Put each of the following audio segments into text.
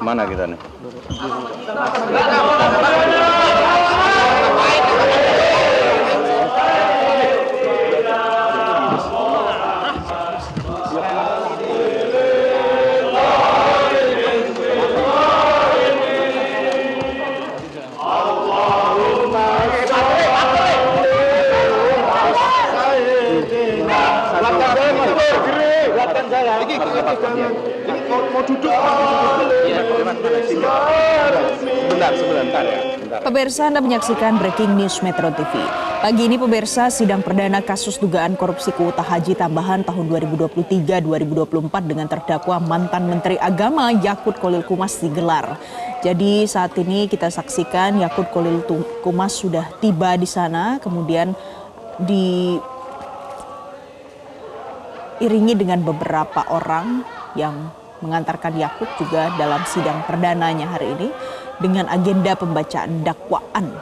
Mana kita nih? Sebentar ya. Pemirsa, Anda menyaksikan Breaking News Metro TV. Pagi ini pemirsa, sidang perdana kasus dugaan korupsi kuota haji tambahan tahun 2023-2024 dengan terdakwa mantan Menteri Agama Yakut Kholil Qumas digelar. Jadi saat ini kita saksikan Yakut Kholil Qumas sudah tiba di sana, kemudian diiringi dengan beberapa orang yang mengantarkan Yakut juga dalam sidang perdananya hari ini dengan agenda pembacaan dakwaan.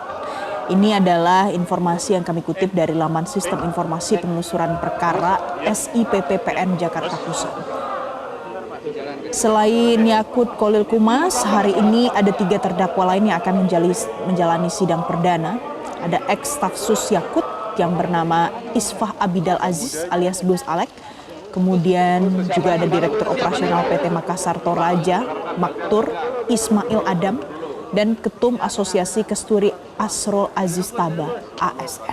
Ini adalah informasi yang kami kutip dari laman Sistem Informasi Penelusuran Perkara SIPPPN Jakarta Pusat. Selain Yakut Kholil Qumas, hari ini ada 3 terdakwa lain yang akan menjalani sidang perdana. Ada ex-Stafsus Yakut yang bernama Isfah Abidal Aziz alias Gus Alek. Kemudian juga ada Direktur Operasional PT Makassar Toraja, Maktur Ismail Adam, dan Ketum Asosiasi Kesturi Asrul Aziz Taba, ASR.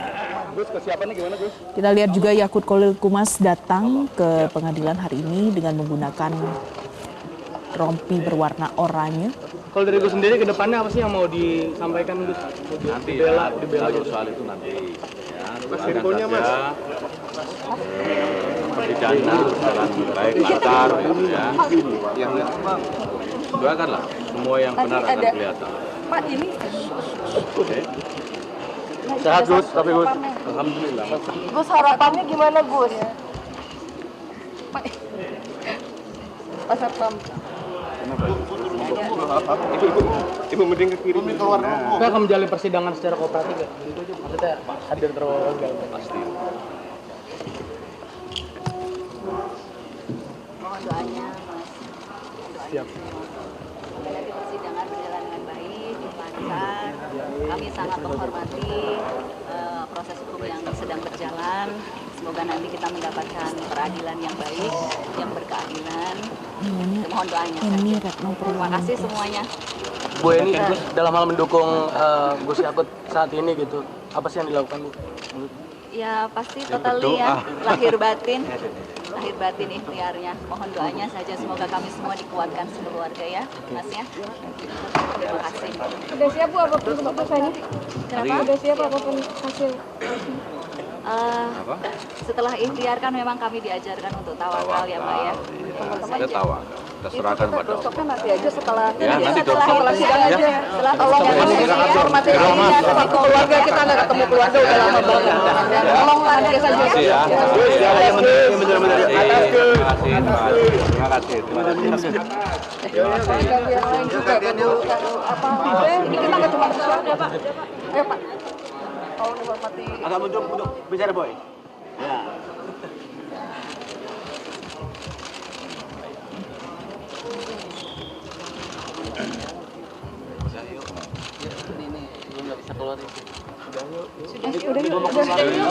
Kita lihat juga Yakut Kholil Qumas datang ke pengadilan hari ini dengan menggunakan rompi berwarna oranye. Kalau dari Gus sendiri ke depannya apa sih yang mau disampaikan Gus? Nanti dibela soal itu nanti. Ya, doakan saja. Perdana jalan baik lancar ya. Doakanlah semua yang benar akan kelihatan. Pak, ini Sehat Gus, tapi Gus. Alhamdulillah. Gus, harapannya gimana Gus? Pak, Pak Satpam. Ibu mending ke kiri. Kita akan menjalani persidangan secara kooperatif ya? Maksudnya hadir terus. Pasti. Mohon doanya, Mas. Siap. Semoga nanti persidangan berjalan dengan baik, lancar. Kami sangat menghormati proses hukum yang sedang berjalan. Semoga nanti kita mendapatkan peradilan yang baik, yang berkeadilan. Mohon doanya. Terima kasih semuanya. Bu Eni, dalam hal mendukung Gus Yakut saat ini gitu, apa sih yang dilakukan Bu? Ya pasti totally ya, lahir batin ikhtiarnya. Mohon doanya saja, semoga kami semua dikuatkan sekeluarga ya, Mas ya. Terima kasih. Sudah siap Bu apapun keputusannya? Kenapa? Sudah siap apapun hasil? Setelah ikhtiar kan memang kami diajarkan untuk tawakal ya Pak ya. Kita tawakal. Kita serahkan pada Allah. Besoknya nanti aja setelah Setelah sidang aja. setelah tolong hormati ini sama keluarga, kita nggak ketemu keluarga udah lama banget. Tolong nanti saja. Terima kasih ya. Terima kasih. Yang lain juga apa? Ini kita nggak cuma sesuatu ya Pak. Ayo Pak. Tolong dihormati. Agak mundur bicara Boy. Ya.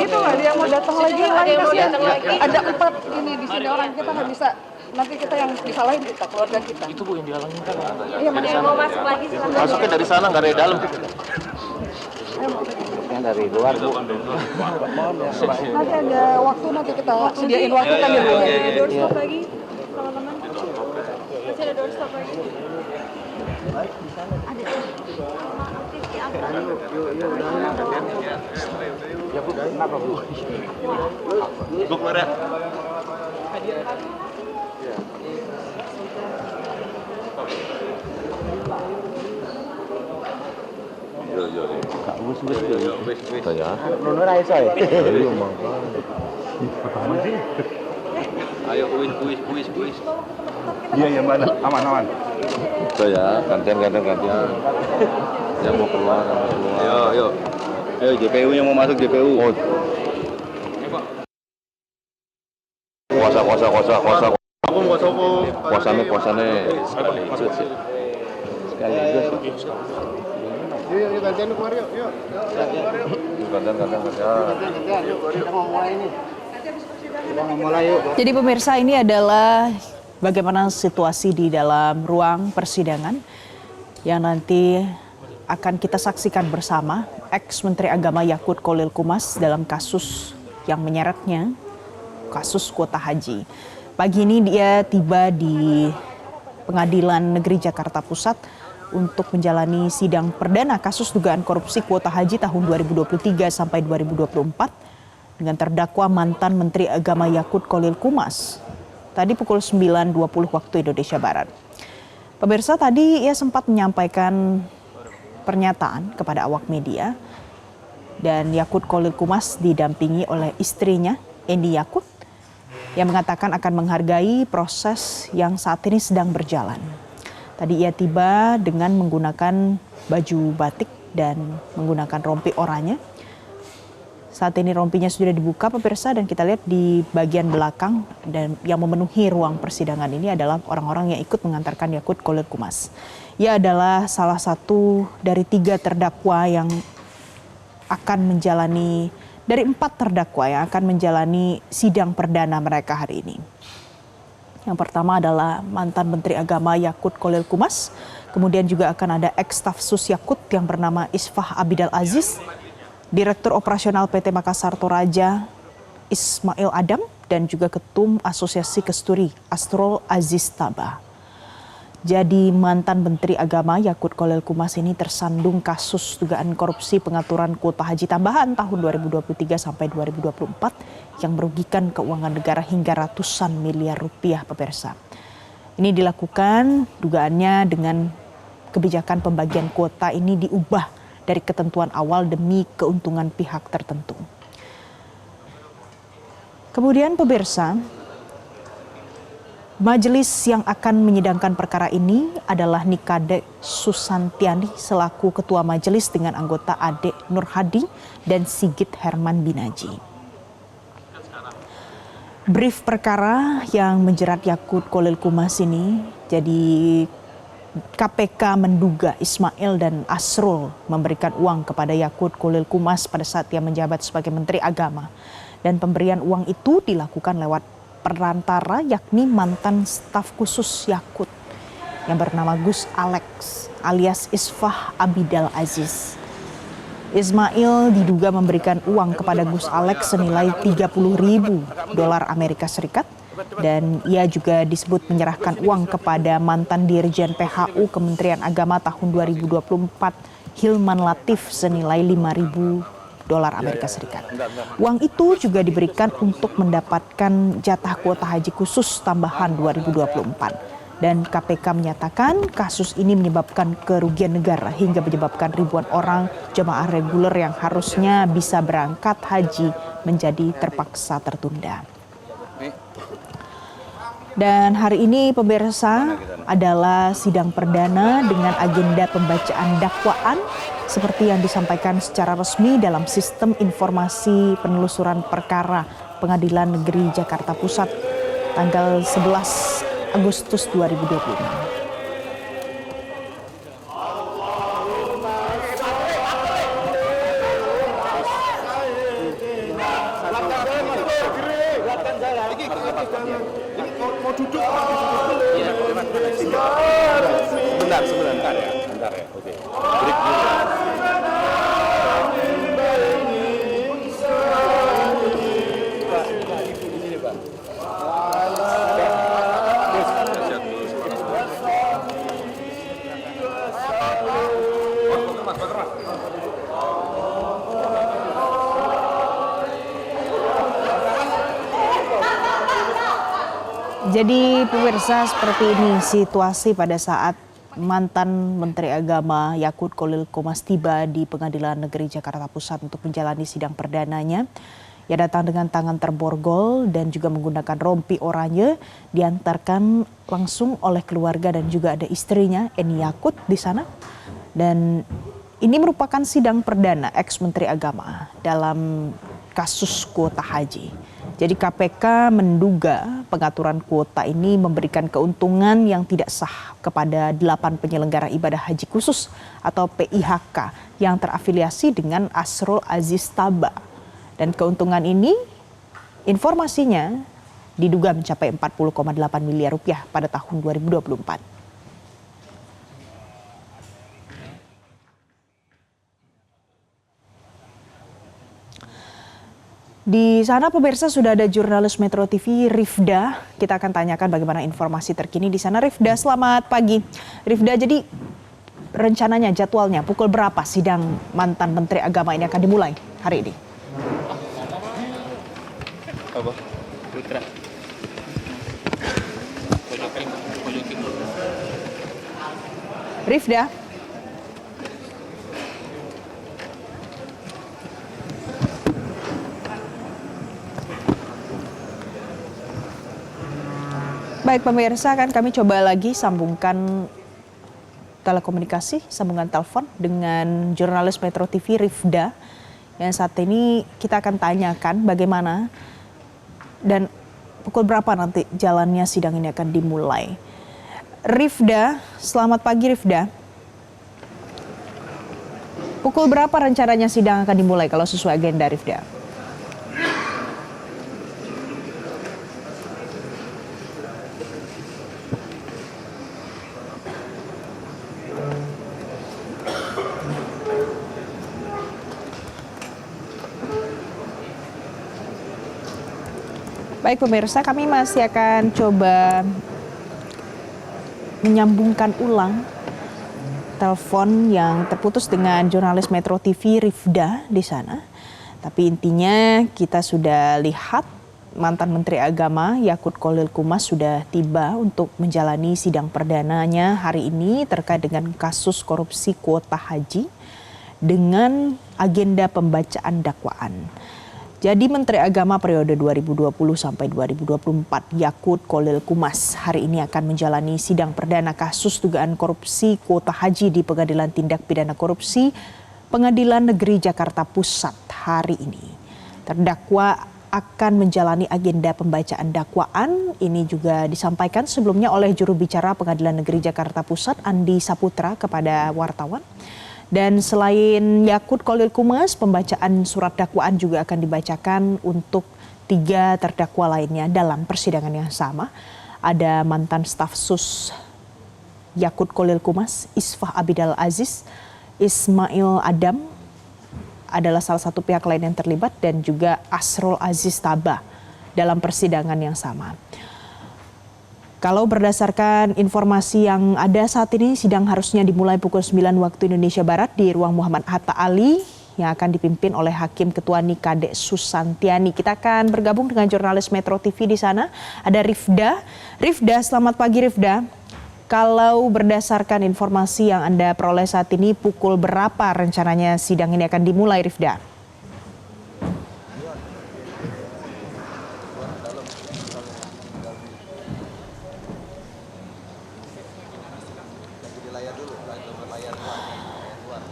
Itu nggak dia mau datang lagi, ada 4 ini di sini orang, kita nggak bisa. Nanti kita yang disalahin kita, keluarga kita. Itu Bu yang dihalangin kan? Iya, mau masuk lagi silahkan. Masuknya dari sana, nggak dari dalam. Yang dari luar Bu. Nanti ada waktu, nanti kita sediain waktu kan di luar. Ada doorstop lagi, teman-teman. Masih ada doorstop lagi. Ada. Ya Bu, kenapa Bu? Bu keluar ya. Yo. Kak wis. Saya. Nono ra iso ya. Ayo wis. Iya mana? Aman. Saya gantian. Yang mau keluar. Ayo. Ayo JPU yang mau masuk JPU. Oh. Kuasa. Aku mau sopo. puasane sekali itu sih. Sekali itu sih. Yuk gantian keluar yuk. Gantian. Kita mau mulai ini. Kita mau mulai yuk. Jadi pemirsa, ini adalah bagaimana situasi di dalam ruang persidangan yang nanti akan kita saksikan bersama ex-Menteri Agama Yakut Khalil Qumas dalam kasus yang menyeretnya, kasus kuota haji. Pagi ini dia tiba di Pengadilan Negeri Jakarta Pusat untuk menjalani sidang perdana kasus dugaan korupsi kuota haji tahun 2023 sampai 2024 dengan terdakwa mantan Menteri Agama Yakut Khalil Qumas. Tadi pukul 9.20 waktu Indonesia Barat. Pemirsa, tadi ia sempat menyampaikan pernyataan kepada awak media dan Yakut Khalil Qumas didampingi oleh istrinya Eni Yakut yang mengatakan akan menghargai proses yang saat ini sedang berjalan. Tadi ia tiba dengan menggunakan baju batik dan menggunakan rompi oranye. Saat ini rompinya sudah dibuka pemirsa, dan kita lihat di bagian belakang dan yang memenuhi ruang persidangan ini adalah orang-orang yang ikut mengantarkan Yakut Khalil Qumas. Ia adalah salah satu dari 3 terdakwa yang akan menjalani, dari 4 terdakwa yang akan menjalani sidang perdana mereka hari ini. Yang pertama adalah mantan Menteri Agama Yakut Khalil Qumas, kemudian juga akan ada ex-Stafsus Yakut yang bernama Isfah Abidal Aziz, Direktur Operasional PT Makassar Toraja Ismail Adam, dan juga Ketum Asosiasi Kesturi Astrol Aziz Taba. Jadi mantan Menteri Agama Yakut Khalil Qumas ini tersandung kasus dugaan korupsi pengaturan kuota haji tambahan tahun 2023 sampai 2024 yang merugikan keuangan negara hingga ratusan miliar rupiah pemirsa. Ini dilakukan dugaannya dengan kebijakan pembagian kuota ini diubah dari ketentuan awal demi keuntungan pihak tertentu. Kemudian pemirsa, majelis yang akan menyidangkan perkara ini adalah Nikade Susantiani selaku ketua majelis dengan anggota Ade Nur Hadi dan Sigit Herman Binaji. Brief perkara yang menjerat Yakut Khalil Qumas ini, jadi KPK menduga Ismail dan Asrul memberikan uang kepada Yakut Khalil Qumas pada saat ia menjabat sebagai Menteri Agama, dan pemberian uang itu dilakukan lewat perantara yakni mantan staf khusus Yakut yang bernama Gus Alex alias Isfah Abidal Aziz. Ismail diduga memberikan uang kepada Gus Alex senilai 30.000 dolar Amerika Serikat, dan ia juga disebut menyerahkan uang kepada mantan Dirjen PHU Kementerian Agama tahun 2024 Hilman Latif senilai 5.000 dolar Amerika Serikat. Uang itu juga diberikan untuk mendapatkan jatah kuota haji khusus tambahan 2024. Dan KPK menyatakan kasus ini menyebabkan kerugian negara hingga menyebabkan ribuan orang jemaah reguler yang harusnya bisa berangkat haji menjadi terpaksa tertunda. Dan hari ini pemirsa adalah sidang perdana dengan agenda pembacaan dakwaan seperti yang disampaikan secara resmi dalam sistem informasi penelusuran perkara Pengadilan Negeri Jakarta Pusat tanggal 11 Agustus 2025. Sebentar ya. Oke. Break dulu. Jadi pemirsa, seperti ini situasi pada saat mantan Menteri Agama Yakut Khalil Qumas tiba di Pengadilan Negeri Jakarta Pusat untuk menjalani sidang perdananya. Ia datang dengan tangan terborgol dan juga menggunakan rompi oranye, diantarkan langsung oleh keluarga dan juga ada istrinya Eni Yakut di sana. Dan ini merupakan sidang perdana ex-Menteri Agama dalam kasus kuota haji. Jadi KPK menduga pengaturan kuota ini memberikan keuntungan yang tidak sah kepada 8 penyelenggara ibadah haji khusus atau PIHK yang terafiliasi dengan Asrul Aziz Taba. Dan keuntungan ini informasinya diduga mencapai 40,8 miliar rupiah pada tahun 2024. Di sana pemirsa sudah ada jurnalis Metro TV Rifda. Kita akan tanyakan bagaimana informasi terkini di sana. Rifda, selamat pagi. Rifda, jadi rencananya jadwalnya pukul berapa sidang mantan Menteri Agama ini akan dimulai hari ini? Apa? Putra. Rifda. Baik pemirsa, kan kami coba lagi sambungkan telekomunikasi, sambungan telepon dengan jurnalis Metro TV Rifda. Yang saat ini kita akan tanyakan bagaimana dan pukul berapa nanti jalannya sidang ini akan dimulai. Rifda, selamat pagi Rifda. Pukul berapa rencananya sidang akan dimulai kalau sesuai agenda Rifda? Baik pemirsa, kami masih akan coba menyambungkan ulang telepon yang terputus dengan jurnalis Metro TV Rifda di sana. Tapi intinya kita sudah lihat mantan Menteri Agama Yakut Khalil Qumas sudah tiba untuk menjalani sidang perdananya hari ini terkait dengan kasus korupsi kuota haji dengan agenda pembacaan dakwaan. Jadi Menteri Agama periode 2020 sampai 2024 Yakut Khalil Qumas hari ini akan menjalani sidang perdana kasus dugaan korupsi kuota haji di Pengadilan Tindak Pidana Korupsi Pengadilan Negeri Jakarta Pusat hari ini. Terdakwa akan menjalani agenda pembacaan dakwaan. Ini juga disampaikan sebelumnya oleh juru bicara Pengadilan Negeri Jakarta Pusat Andi Saputra kepada wartawan. Dan selain Yakut Khalil Qumas, pembacaan surat dakwaan juga akan dibacakan untuk 3 terdakwa lainnya dalam persidangan yang sama. Ada mantan staf sus Yakut Khalil Qumas, Isfah Abidal Aziz, Ismail Adam adalah salah satu pihak lain yang terlibat, dan juga Asrul Aziz Taba dalam persidangan yang sama. Kalau berdasarkan informasi yang ada saat ini, sidang harusnya dimulai pukul 9 waktu Indonesia Barat di ruang Muhammad Hatta Ali yang akan dipimpin oleh Hakim Ketua Nikade Susantiani. Kita akan bergabung dengan jurnalis Metro TV di sana. Ada Rifda. Rifda, selamat pagi Rifda. Kalau berdasarkan informasi yang Anda peroleh saat ini, pukul berapa rencananya sidang ini akan dimulai Rifda?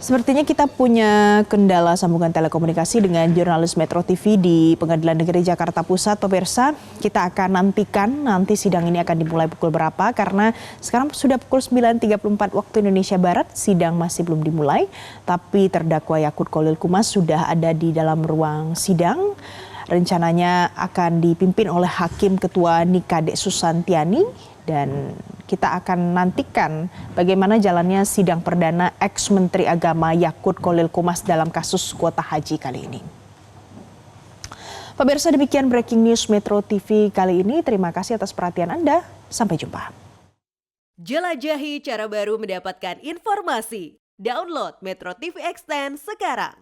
Sepertinya kita punya kendala sambungan telekomunikasi dengan jurnalis Metro TV di Pengadilan Negeri Jakarta Pusat. Pemirsa, kita akan nantikan nanti sidang ini akan dimulai pukul berapa, karena sekarang sudah pukul 9.34 waktu Indonesia Barat, sidang masih belum dimulai. Tapi terdakwa Yakut Khalil Qumas sudah ada di dalam ruang sidang. Rencananya akan dipimpin oleh Hakim Ketua Nikade Susantiani, dan kita akan nantikan bagaimana jalannya sidang perdana ex-Menteri Agama Yakut Khalil Qumas dalam kasus kuota haji kali ini. Pemirsa, demikian breaking news Metro TV kali ini. Terima kasih atas perhatian Anda. Sampai jumpa. Jelajahi cara baru mendapatkan informasi. Download Metro TV Extend sekarang.